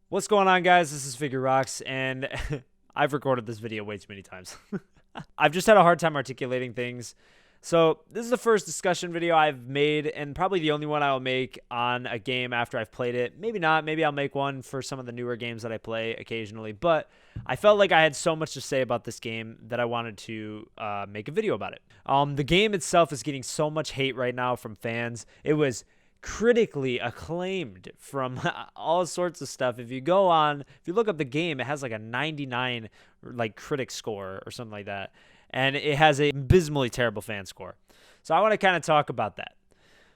What's going on, guys? This is Figure Rocks, and I've recorded this video way too many times. I've just had a hard time articulating things. So this is the first discussion video I've made, and probably the only one I'll make on a game after I've played it. Maybe not. Maybe I'll make one for some of the newer games that I play occasionally. But I felt like I had so much to say about this game that I wanted to make a video about it. The game itself is getting so much hate right now from fans. It was critically acclaimed from all sorts of stuff. If you look up the game, it has like a 99 like critic score or something like that, and it has a abysmally terrible fan score. So I want to kind of talk about that.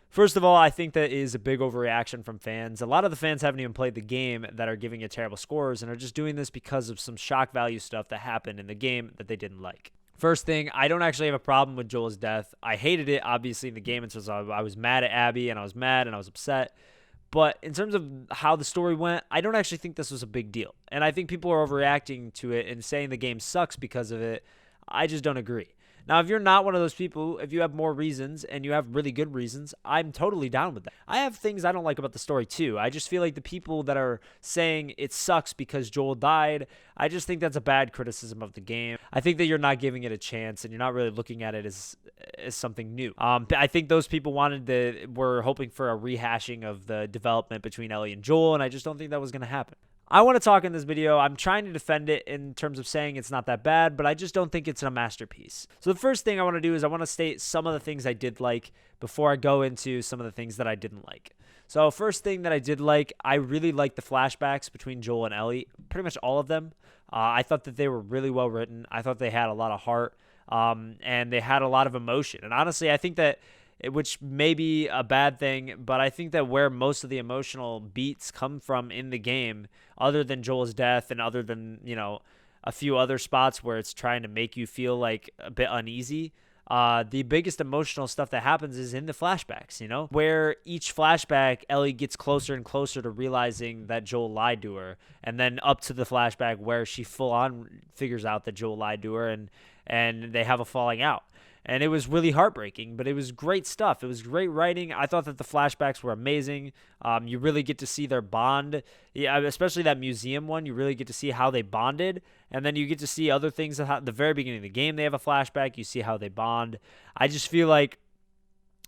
First of all, I think that is a big overreaction from fans. A lot of the fans haven't even played the game that are giving it terrible scores and are just doing this because of some shock value stuff that happened in the game that they didn't like. First thing, I don't actually have a problem with Joel's death. I hated it, obviously, in the game. And so I was mad at Abby, and I was mad, and I was upset. But in terms of how the story went, I don't actually think this was a big deal. And I think people are overreacting to it and saying the game sucks because of it. I just don't agree. Now, if you're not one of those people, if you have more reasons and you have really good reasons, I'm totally down with that. I have things I don't like about the story too. I just feel like the people that are saying it sucks because Joel died, I just think that's a bad criticism of the game. I think that you're not giving it a chance and you're not really looking at it as something new. I think those people were hoping for a rehashing of the development between Ellie and Joel, and I just don't think that was going to happen. I want to talk in this video. I'm trying to defend it in terms of saying it's not that bad, but I just don't think it's a masterpiece. So the first thing I want to do is I want to state some of the things I did like before I go into some of the things that I didn't like. So first thing that I did like, I really liked the flashbacks between Joel and Ellie, pretty much all of them. I thought that they were really well written. I thought they had a lot of heart, and they had a lot of emotion. And honestly, I think that which may be a bad thing, but I think that where most of the emotional beats come from in the game, other than Joel's death and other than, a few other spots where it's trying to make you feel like a bit uneasy, the biggest emotional stuff that happens is in the flashbacks, where each flashback, Ellie gets closer and closer to realizing that Joel lied to her, and then up to the flashback where she full on figures out that Joel lied to her, and they have a falling out. And it was really heartbreaking, but it was great stuff. It was great writing. I thought that the flashbacks were amazing. You really get to see their bond, especially that museum one. You really get to see how they bonded. And then you get to see other things. At the very beginning of the game, they have a flashback. You see how they bond. I just feel like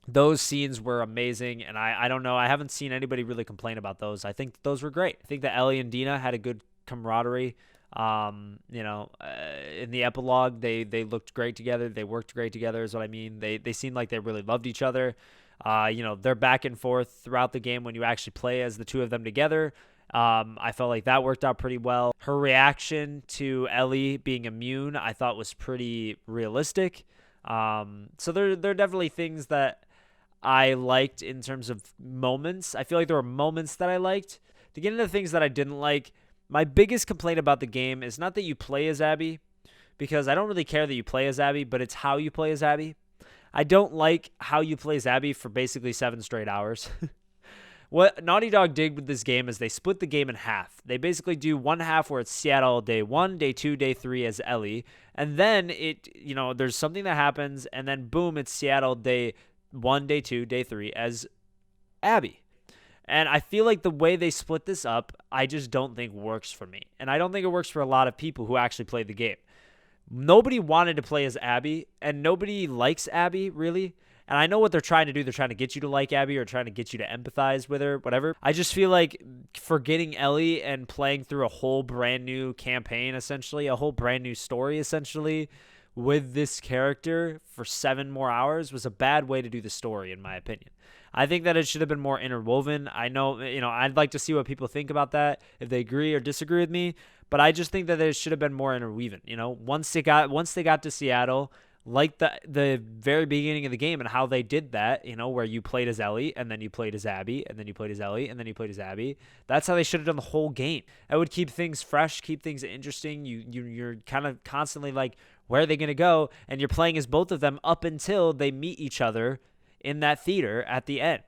those scenes were amazing. And I don't know. I haven't seen anybody really complain about those. I think those were great. I think that Ellie and Dina had a good camaraderie. In the epilogue, they looked great together. They worked great together is what I mean. They seemed like they really loved each other. They're back and forth throughout the game when you actually play as the two of them together. I felt like that worked out pretty well. Her reaction to Ellie being immune, I thought was pretty realistic. So there are definitely things that I liked in terms of moments. I feel like there were moments that I liked. To get into things that I didn't like, my biggest complaint about the game is not that you play as Abby, because I don't really care that you play as Abby, but it's how you play as Abby. I don't like how you play as Abby for basically 7 straight hours. What Naughty Dog did with this game is they split the game in half. They basically do one half where it's Seattle day 1, day 2, day 3 as Ellie, and then there's something that happens, and then boom, it's Seattle day 1, day 2, day 3 as Abby. And I feel like the way they split this up, I just don't think works for me. And I don't think it works for a lot of people who actually played the game. Nobody wanted to play as Abby, and nobody likes Abby, really. And I know what they're trying to do. They're trying to get you to like Abby or trying to get you to empathize with her, whatever. I just feel like forgetting Ellie and playing through a whole brand new campaign, essentially, a whole brand new story, essentially, with this character for 7 more hours was a bad way to do the story, in my opinion. I think that it should have been more interwoven. I know, I'd like to see what people think about that, if they agree or disagree with me, but I just think that it should have been more interwoven. Once they got to Seattle, like the very beginning of the game and how they did that, where you played as Ellie and then you played as Abby and then you played as Ellie and then you played as Abby. That's how they should have done the whole game. It would keep things fresh, keep things interesting. You're kind of constantly like, where are they going to go? And you're playing as both of them up until they meet each other in that theater at the end.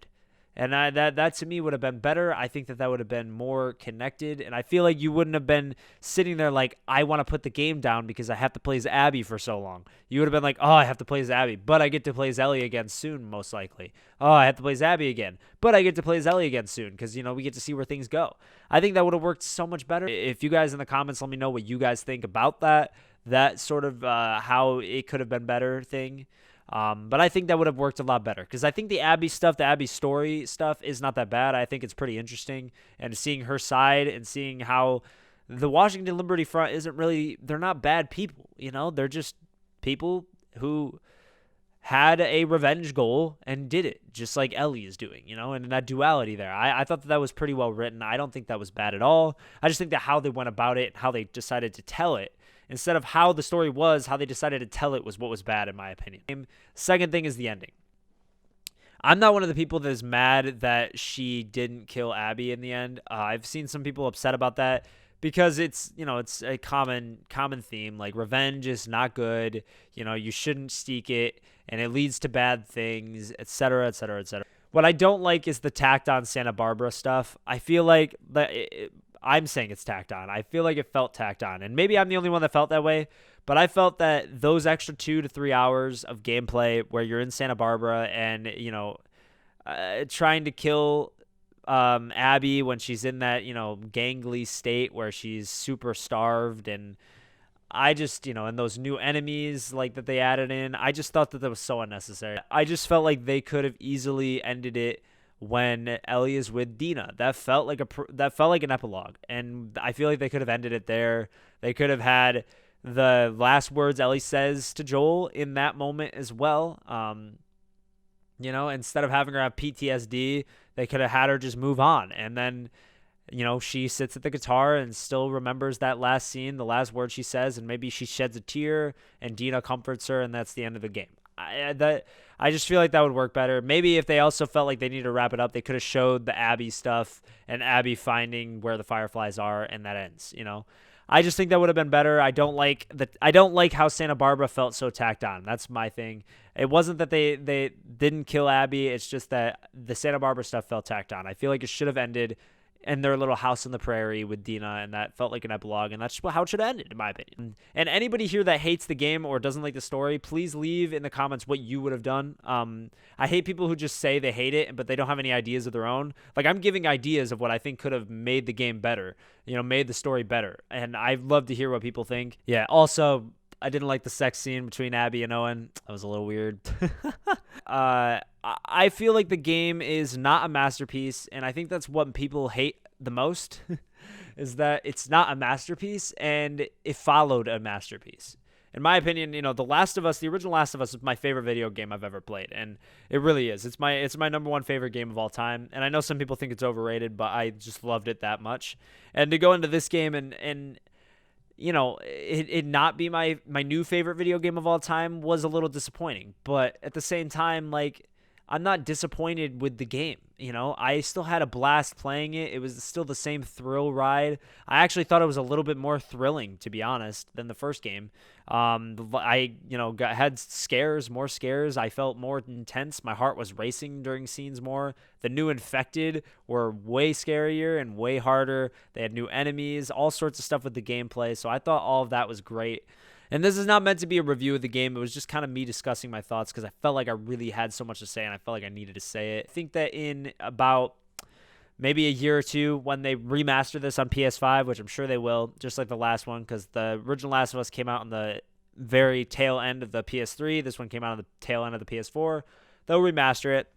And that to me would have been better. I think that would have been more connected. And I feel like you wouldn't have been sitting there like, I want to put the game down because I have to play as Abby for so long. You would have been like, oh, I have to play as Abby, but I get to play as Ellie again soon, most likely. Oh, I have to play as Abby again, but I get to play as Ellie again soon because, we get to see where things go. I think that would have worked so much better. If you guys in the comments let me know what you guys think about that sort of how it could have been better thing. But I think that would have worked a lot better because I think the Abby stuff, the Abby story stuff is not that bad. I think it's pretty interesting, and seeing her side and seeing how the Washington Liberty Front isn't really, they're not bad people, they're just people who had a revenge goal and did it just like Ellie is doing, and that duality there. I thought that was pretty well written. I don't think that was bad at all. I just think that how they went about it, how they decided to tell it, instead of how the story was, how they decided to tell it was what was bad, in my opinion. Second thing is the ending. I'm not one of the people that is mad that she didn't kill Abby in the end. I've seen some people upset about that because it's a common theme. Like, revenge is not good. You shouldn't seek it, and it leads to bad things, etc., etc., etc. What I don't like is the tacked on Santa Barbara stuff. I feel like I'm saying it's tacked on. I feel like it felt tacked on. And maybe I'm the only one that felt that way, but I felt that those extra 2 to 3 hours of gameplay where you're in Santa Barbara and, trying to kill Abby when she's in that, gangly state where she's super starved. And I just, and those new enemies like that they added in, I just thought that was so unnecessary. I just felt like they could have easily ended it when Ellie is with Dina. That felt like an epilogue, and I feel like they could have ended it there. They could have had the last words Ellie says to Joel in that moment as well. Instead of having her have PTSD, they could have had her just move on, and then she sits at the guitar and still remembers that last scene, the last word she says, and maybe she sheds a tear and Dina comforts her, and that's the end of the game. I just feel like that would work better. Maybe if they also felt like they needed to wrap it up, they could have showed the Abby stuff and Abby finding where the Fireflies are, and that ends. I just think that would have been better. I don't like how Santa Barbara felt so tacked on. That's my thing. It wasn't that they didn't kill Abby. It's just that the Santa Barbara stuff felt tacked on. I feel like it should have ended in their little house on the prairie with Dina, and that felt like an epilogue, and that's how it should have ended, in my opinion. And anybody here that hates the game or doesn't like the story, please leave in the comments what you would have done. I hate people who just say they hate it, but they don't have any ideas of their own. Like, I'm giving ideas of what I think could have made the game better, made the story better, and I'd love to hear what people think. Yeah, also, I didn't like the sex scene between Abby and Owen. That was a little weird. I feel like the game is not a masterpiece, and I think that's what people hate the most is that it's not a masterpiece, and it followed a masterpiece. In my opinion, The Last of Us, the original Last of Us, is my favorite video game I've ever played, and it really is. It's my number one favorite game of all time, and I know some people think it's overrated, but I just loved it that much. And to go into this game and it not be my new favorite video game of all time was a little disappointing. But at the same time, like, I'm not disappointed with the game. I still had a blast playing it. It was still the same thrill ride. I actually thought it was a little bit more thrilling, to be honest, than the first game. I had more scares. I felt more intense. My heart was racing during scenes more. The new infected were way scarier and way harder. They had new enemies, all sorts of stuff with the gameplay. So I thought all of that was great. And this is not meant to be a review of the game. It was just kind of me discussing my thoughts because I felt like I really had so much to say, and I felt like I needed to say it. I think that in about maybe a year or two, when they remaster this on PS5, which I'm sure they will, just like the last one, because the original Last of Us came out on the very tail end of the PS3. This one came out on the tail end of the PS4. They'll remaster it.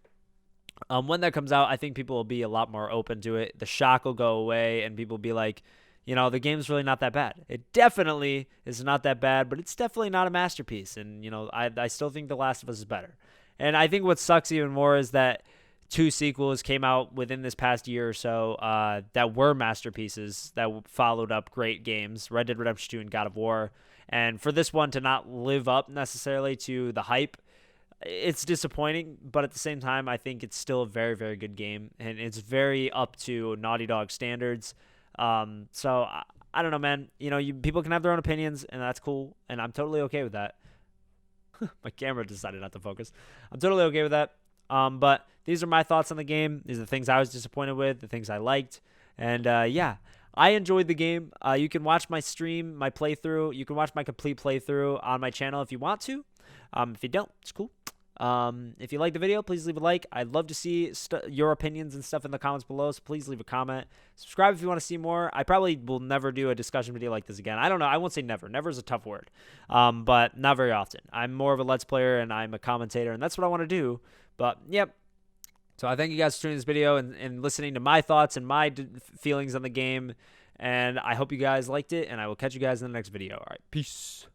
When that comes out, I think people will be a lot more open to it. The shock will go away, and people will be like, the game's really not that bad. It definitely is not that bad, but it's definitely not a masterpiece. And, I still think The Last of Us is better. And I think what sucks even more is that 2 sequels came out within this past year or so that were masterpieces that followed up great games, Red Dead Redemption 2 and God of War. And for this one to not live up necessarily to the hype, it's disappointing, but at the same time, I think it's still a very, very good game. And it's very up to Naughty Dog standards. So I don't know, man. People can have their own opinions, and that's cool, and I'm totally okay with that. My camera decided not to focus. I'm totally okay with that. But these are my thoughts on the game. These are the things I was disappointed with, the things I liked. And yeah, I enjoyed the game. You can watch my stream, my playthrough. You can watch my complete playthrough on my channel if you want to. If you don't, it's cool. If you like the video, please leave a like. I'd love to see your opinions and stuff in the comments below, so please leave a comment. Subscribe if you want to see more. I probably will never do a discussion video like this again. I don't know. I won't say never. Never is a tough word, but not very often. I'm more of a Let's Player, and I'm a commentator, and that's what I want to do. But, yep. So I thank you guys for tuning this video and listening to my thoughts and my feelings on the game, and I hope you guys liked it, and I will catch you guys in the next video. All right, peace.